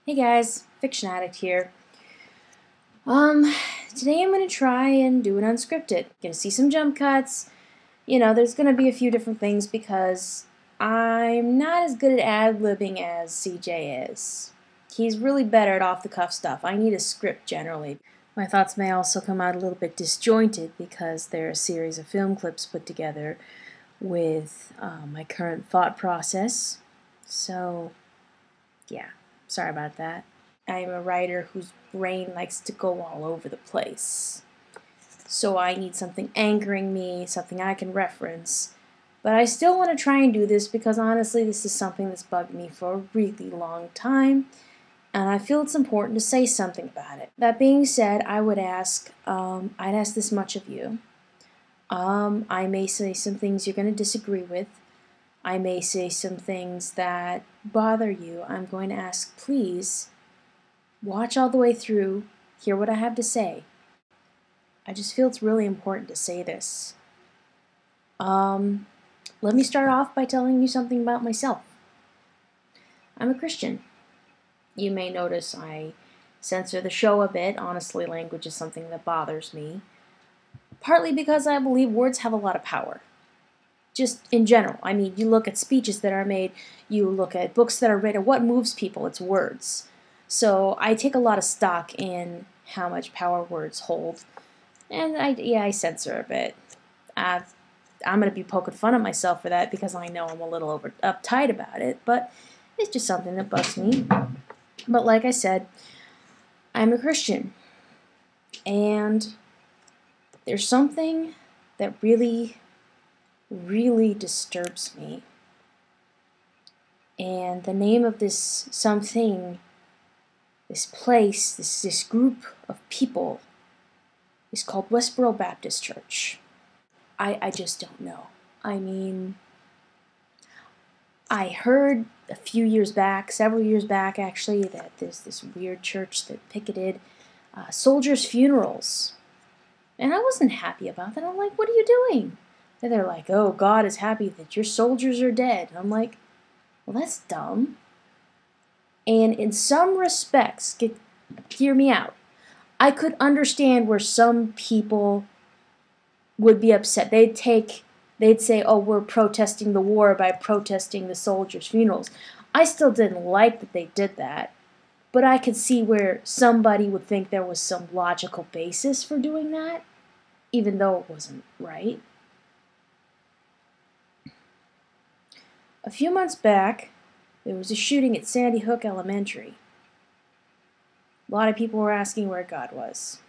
Hey guys, Fiction Addict here. Today I'm going to try and do an unscripted. Gonna see some jump cuts. There's going to be a few different things because I'm not as good at ad-libbing as CJ is. He's really better at off-the-cuff stuff. I need a script generally. My thoughts may also come out a little bit disjointed because they're a series of film clips put together with my current thought process. So, yeah. Sorry about that. I'm a writer whose brain likes to go all over the place. So I need something anchoring me, something I can reference. But I still want to try and do this because honestly this is something that's bugged me for a really long time. And I feel it's important to say something about it. That being said, I'd ask this much of you. I may say some things you're going to disagree with. I may say some things that bother you. I'm going to ask, please, watch all the way through, hear what I have to say. I just feel it's really important to say this. Let me start off by telling you something about myself. I'm a Christian. You may notice I censor the show a bit. Honestly, language is something that bothers me. Partly because I believe words have a lot of power. Just in general. I mean, you look at speeches that are made, you look at books that are written, what moves people? It's words. So I take a lot of stock in how much power words hold. And I censor a bit. I'm going to be poking fun at myself for that because I know I'm a little uptight about it, but it's just something that bugs me. But like I said, I'm a Christian. And there's something that really disturbs me. And the name of this something, this place, this group of people is called Westboro Baptist Church. I just don't know. I mean, I heard a few years back, several years back actually, that there's this weird church that picketed soldiers' funerals. And I wasn't happy about that. I'm like, what are you doing? And they're like, oh, God is happy that your soldiers are dead. And I'm like, well, that's dumb. And in some respects, hear me out, I could understand where some people would be upset. They'd say, oh, we're protesting the war by protesting the soldiers' funerals. I still didn't like that they did that. But I could see where somebody would think there was some logical basis for doing that, even though it wasn't right. A few months back, there was a shooting at Sandy Hook Elementary. A lot of people were asking where God was.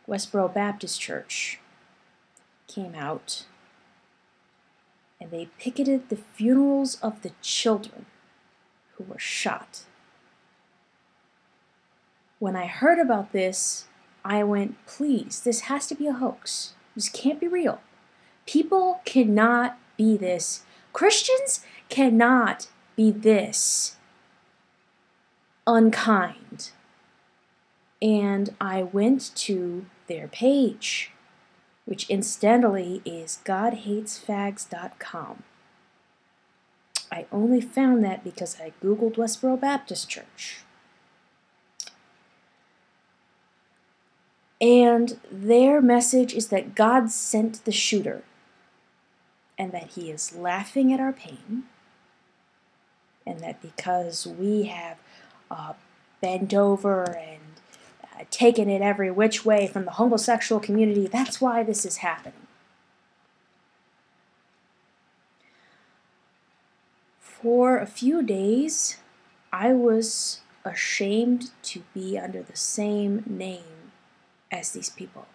Westboro Baptist Church came out, and they picketed the funerals of the children who were shot. When I heard about this, I went, please, this has to be a hoax. This can't be real. People cannot be this. Christians cannot be this unkind. And I went to their page, which incidentally is godhatesfags.com. I only found that because I googled Westboro Baptist Church. And their message is that God sent the shooter and that he is laughing at our pain, and that because we have bent over and taken it every which way from the homosexual community, that's why this is happening. For a few days, I was ashamed to be under the same name as these people.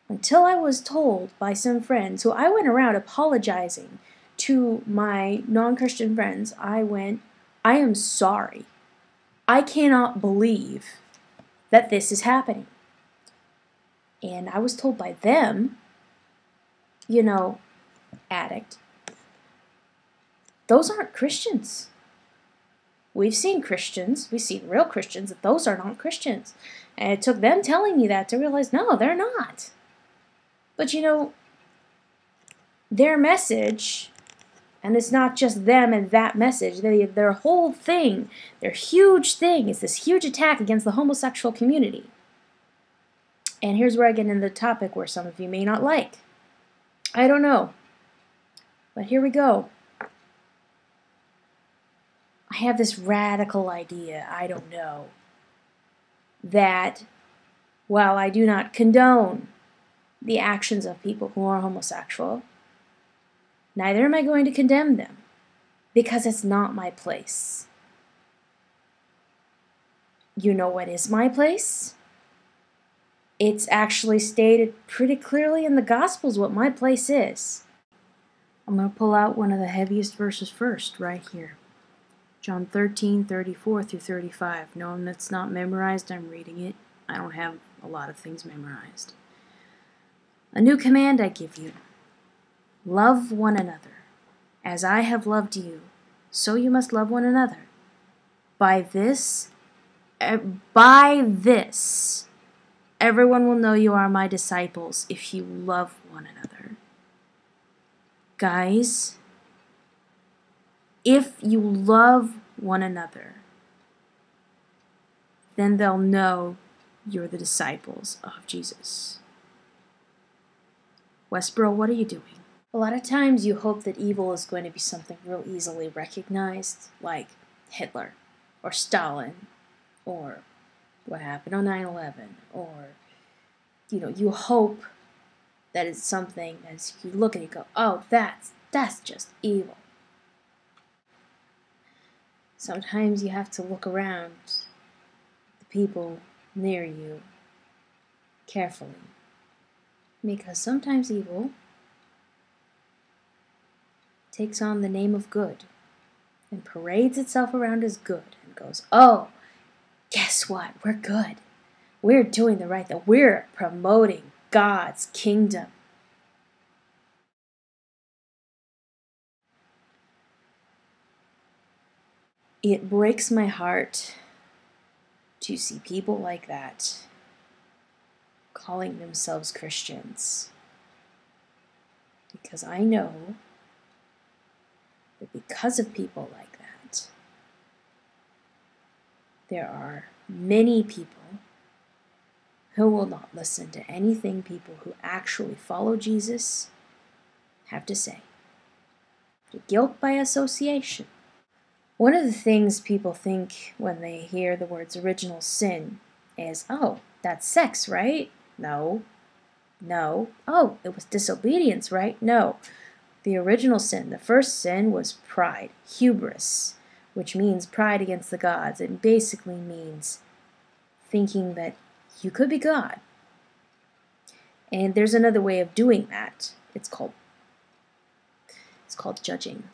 Until I was told by some friends, who I went around apologizing to my non-Christian friends, I am sorry. I cannot believe that this is happening. And I was told by them, addict, those aren't Christians. We've seen Christians, we've seen real Christians, that those are not Christians. And it took them telling me that to realize, no, they're not. But their message And it's not just them and that message. Their whole thing, their huge thing, is this huge attack against the homosexual community. And here's where I get into the topic where some of you may not like. I don't know. But here we go. I have this radical idea, I don't know, that while I do not condone the actions of people who are homosexual, neither am I going to condemn them, because it's not my place. You know what is my place? It's actually stated pretty clearly in the Gospels what my place is. I'm going to pull out one of the heaviest verses first, right here. John 13:34 through 35. No, that's not memorized. I'm reading it. I don't have a lot of things memorized. A new command I give you. Love one another. As I have loved you, so you must love one another. By this, everyone will know you are my disciples if you love one another. Guys, if you love one another, then they'll know you're the disciples of Jesus. Westboro, what are you doing? A lot of times you hope that evil is going to be something real easily recognized, like Hitler or Stalin or what happened on 9/11, or you hope that it's something as you look at it, you go, oh, that's just evil. Sometimes you have to look around the people near you carefully, because sometimes evil takes on the name of good and parades itself around as good and goes, oh, guess what? We're good. We're doing the right thing. We're promoting God's kingdom. It breaks my heart to see people like that calling themselves Christians, because I know that because of people like that, there are many people who will not listen to anything people who actually follow Jesus have to say. The guilt by association. One of the things people think when they hear the words original sin is, oh, that's sex, right? No. Oh, it was disobedience, right? No. The original sin, the first sin, was pride, hubris, which means pride against the gods. It basically means thinking that you could be God. And there's another way of doing that. It's called judging.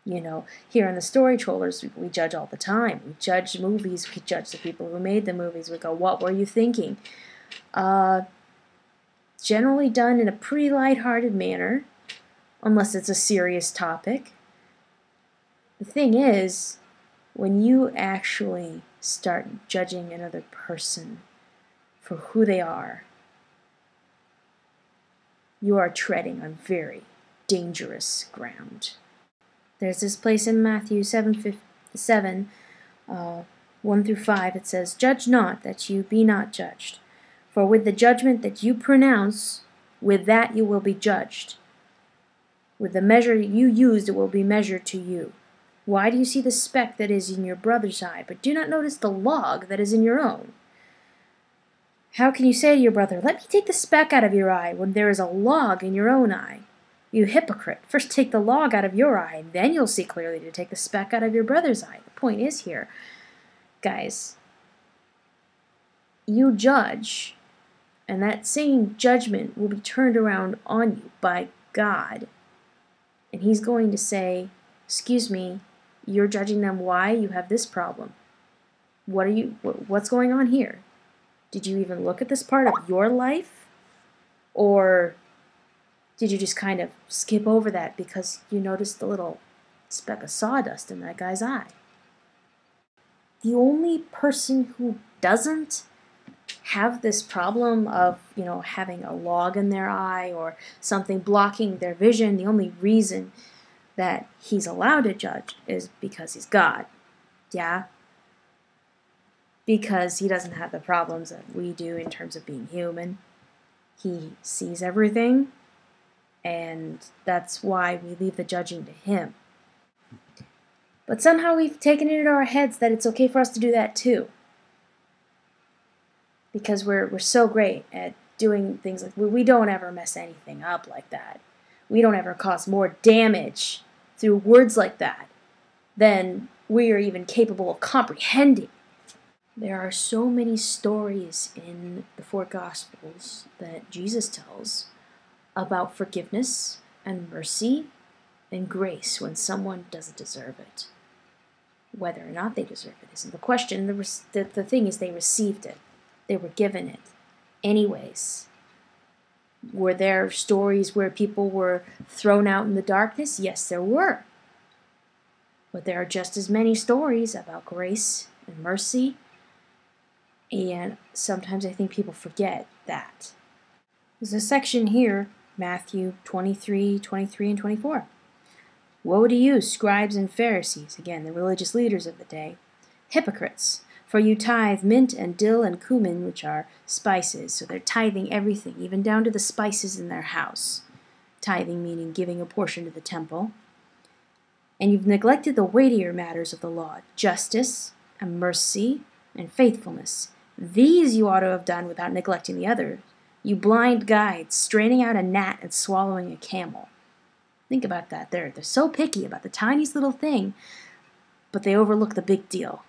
Here on the Story Trollers, we judge all the time. We judge movies. We judge the people who made the movies. We go, what were you thinking? Generally done in a pretty lighthearted manner, unless it's a serious topic. The thing is, when you actually start judging another person for who they are, you are treading on very dangerous ground. There's this place in Matthew 7, 1 through 5, it says, Judge not, that you be not judged. For with the judgment that you pronounce, with that you will be judged. With the measure you used, it will be measured to you. Why do you see the speck that is in your brother's eye, but do not notice the log that is in your own? How can you say to your brother, let me take the speck out of your eye, when there is a log in your own eye? You hypocrite, first take the log out of your eye, and then you'll see clearly to take the speck out of your brother's eye. The point is here, guys, you judge, and that same judgment will be turned around on you by God. And He's going to say, excuse me, you're judging them. Why? You have this problem. What's going on here? Did you even look at this part of your life? Or did you just kind of skip over that because you noticed the little speck of sawdust in that guy's eye? The only person who doesn't have this problem of, having a log in their eye or something blocking their vision, the only reason that he's allowed to judge is because he's God. Yeah? Because he doesn't have the problems that we do in terms of being human. He sees everything, and that's why we leave the judging to him. But somehow we've taken it into our heads that it's okay for us to do that too. Because we're so great at doing things like, we don't ever mess anything up like that. We don't ever cause more damage through words like that than we are even capable of comprehending. There are so many stories in the 4 Gospels that Jesus tells about forgiveness and mercy and grace when someone doesn't deserve it. Whether or not they deserve it isn't the question. The thing is, they received it. They were given it. Anyways, were there stories where people were thrown out in the darkness? Yes, there were. But there are just as many stories about grace and mercy, and sometimes I think people forget that. There's a section here, Matthew 23, 23, and 24. Woe to you, scribes and Pharisees, again, the religious leaders of the day, hypocrites! For you tithe mint and dill and cumin, which are spices. So they're tithing everything, even down to the spices in their house. Tithing meaning giving a portion to the temple. And you've neglected the weightier matters of the law, justice and mercy and faithfulness. These you ought to have done without neglecting the others. You blind guides, straining out a gnat and swallowing a camel. Think about that. They're so picky about the tiniest little thing, but they overlook the big deal.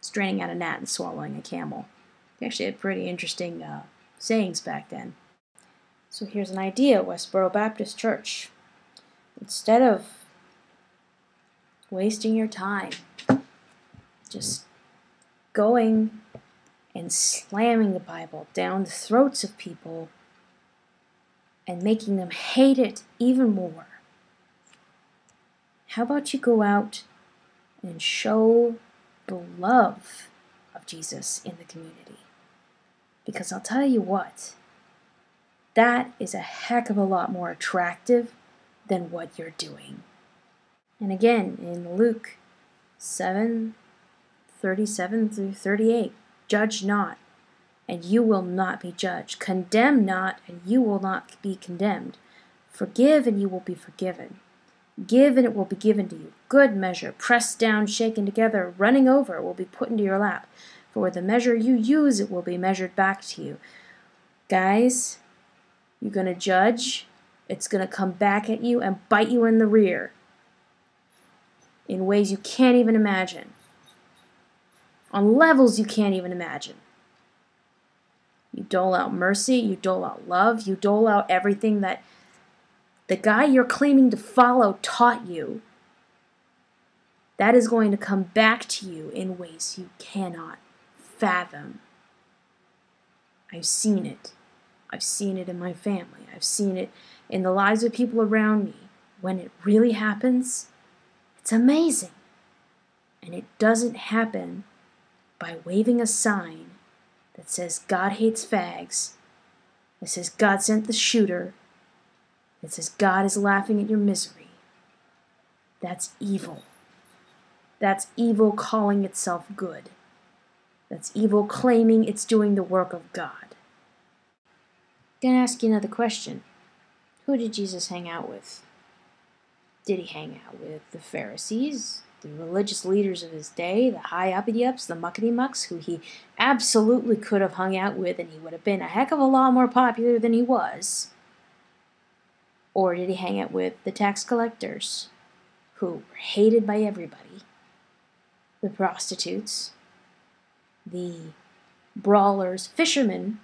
Straining out a gnat and swallowing a camel. They actually had pretty interesting sayings back then. So here's an idea, Westboro Baptist Church. Instead of wasting your time just going and slamming the Bible down the throats of people and making them hate it even more, how about you go out and show the love of Jesus in the community? Because I'll tell you what, that is a heck of a lot more attractive than what you're doing. And again, in Luke 7:37 through 38, judge not, and you will not be judged. Condemn not, and you will not be condemned. Forgive, and you will be forgiven. Give, and it will be given to you. Good measure, pressed down, shaken together, running over, will be put into your lap. For with the measure you use, it will be measured back to you. Guys, you're going to judge. It's going to come back at you and bite you in the rear in ways you can't even imagine. On levels you can't even imagine. You dole out mercy, you dole out love, you dole out everything that the guy you're claiming to follow taught you. That is going to come back to you in ways you cannot fathom. I've seen it. I've seen it in my family. I've seen it in the lives of people around me. When it really happens, it's amazing. And it doesn't happen by waving a sign that says God hates fags, that says God sent the shooter, that says God is laughing at your misery. That's evil. That's evil calling itself good. That's evil claiming it's doing the work of God. I'm going to ask you another question. Who did Jesus hang out with? Did he hang out with the Pharisees, the religious leaders of his day, the high-uppity-ups, the muckety-mucks, who he absolutely could have hung out with and he would have been a heck of a lot more popular than he was? Or did he hang out with the tax collectors, who were hated by everybody, the prostitutes, the brawlers, fishermen,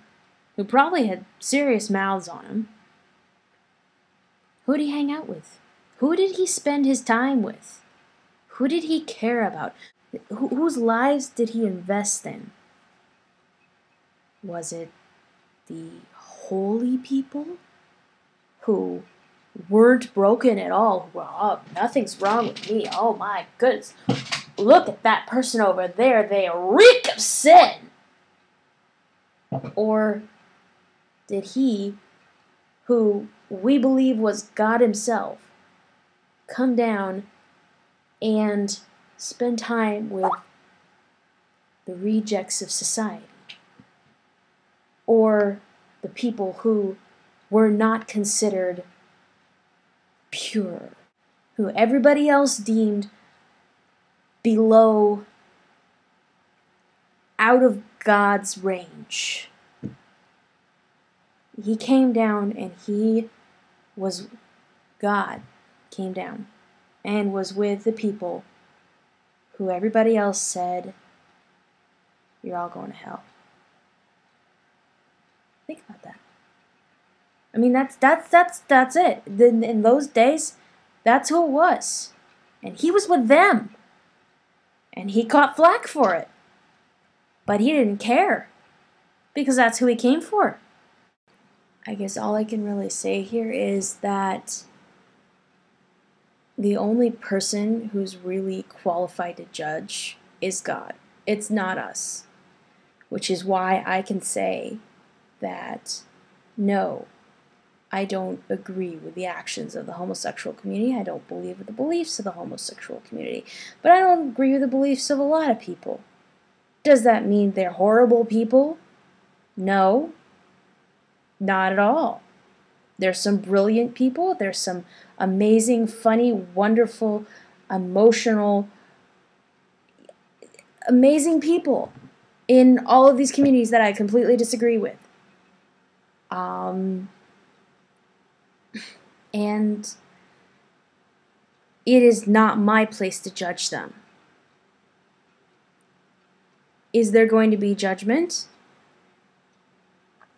who probably had serious mouths on them? Who did he hang out with? Who did he spend his time with? Who did he care about? Whose lives did he invest in? Was it the holy people who weren't broken at all? Oh, nothing's wrong with me. Oh my goodness. Look at that person over there. They reek of sin. Or did he, who we believe was God himself, come down and spend time with the rejects of society? Or the people who were not considered pure, who everybody else deemed below, out of God's range? He came down and he was, God came down and was with the people who everybody else said, you're all going to hell. Think about that. I mean, that's it. In those days, that's who it was. And he was with them. And he caught flack for it. But he didn't care. Because that's who he came for. I guess all I can really say here is that the only person who's really qualified to judge is God. It's not us. Which is why I can say that no, I don't agree with the actions of the homosexual community. I don't believe with the beliefs of the homosexual community. But I don't agree with the beliefs of a lot of people. Does that mean they're horrible people? No, not at all. There's some brilliant people. There's some amazing, funny, wonderful, emotional, amazing people in all of these communities that I completely disagree with. And it is not my place to judge them. Is there going to be judgment?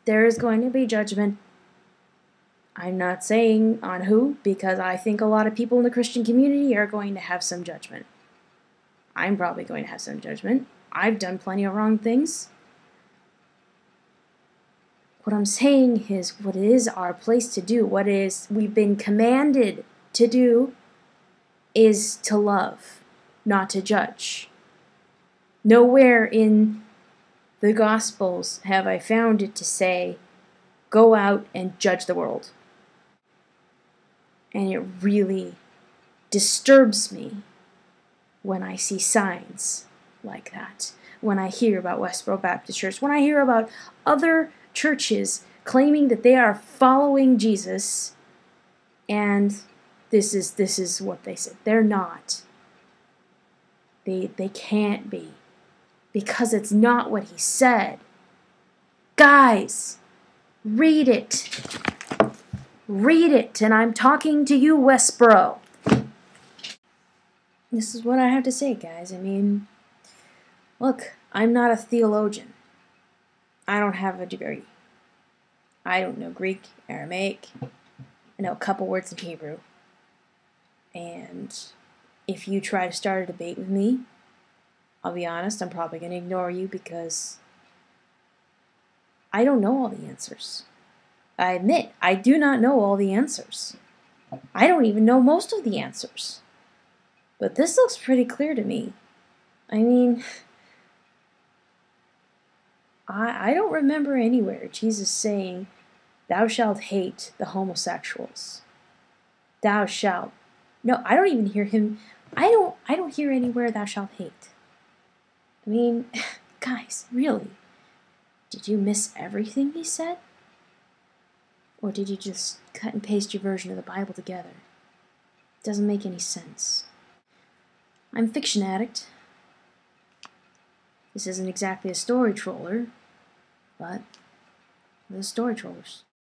There is going to be judgment. I'm not saying on who, because I think a lot of people in the Christian community are going to have some judgment. I'm probably going to have some judgment. I've done plenty of wrong things. What I'm saying is, what it is our place to do, what it is we've been commanded to do, is to love, not to judge. Nowhere in the Gospels have I found it to say, go out and judge the world. And it really disturbs me when I see signs like that. When I hear about Westboro Baptist Church, when I hear about other churches claiming that they are following Jesus, and this is what they said. They're not. They can't be. Because it's not what he said. Guys, read it. Read it, and I'm talking to you, Westboro. This is what I have to say, guys. I mean, look, I'm not a theologian. I don't have a degree. I don't know Greek, Aramaic. I know a couple words in Hebrew. And if you try to start a debate with me, I'll be honest, I'm probably going to ignore you because I don't know all the answers. I admit, I do not know all the answers. I don't even know most of the answers. But this looks pretty clear to me. I mean, I don't remember anywhere Jesus saying, thou shalt hate the homosexuals. Thou shalt. No, I don't even hear him. I don't hear anywhere thou shalt hate. I mean, guys, really? Did you miss everything he said? Or did you just cut and paste your version of the Bible together? It doesn't make any sense. I'm a fiction addict. This isn't exactly a story troller, but the story trollers.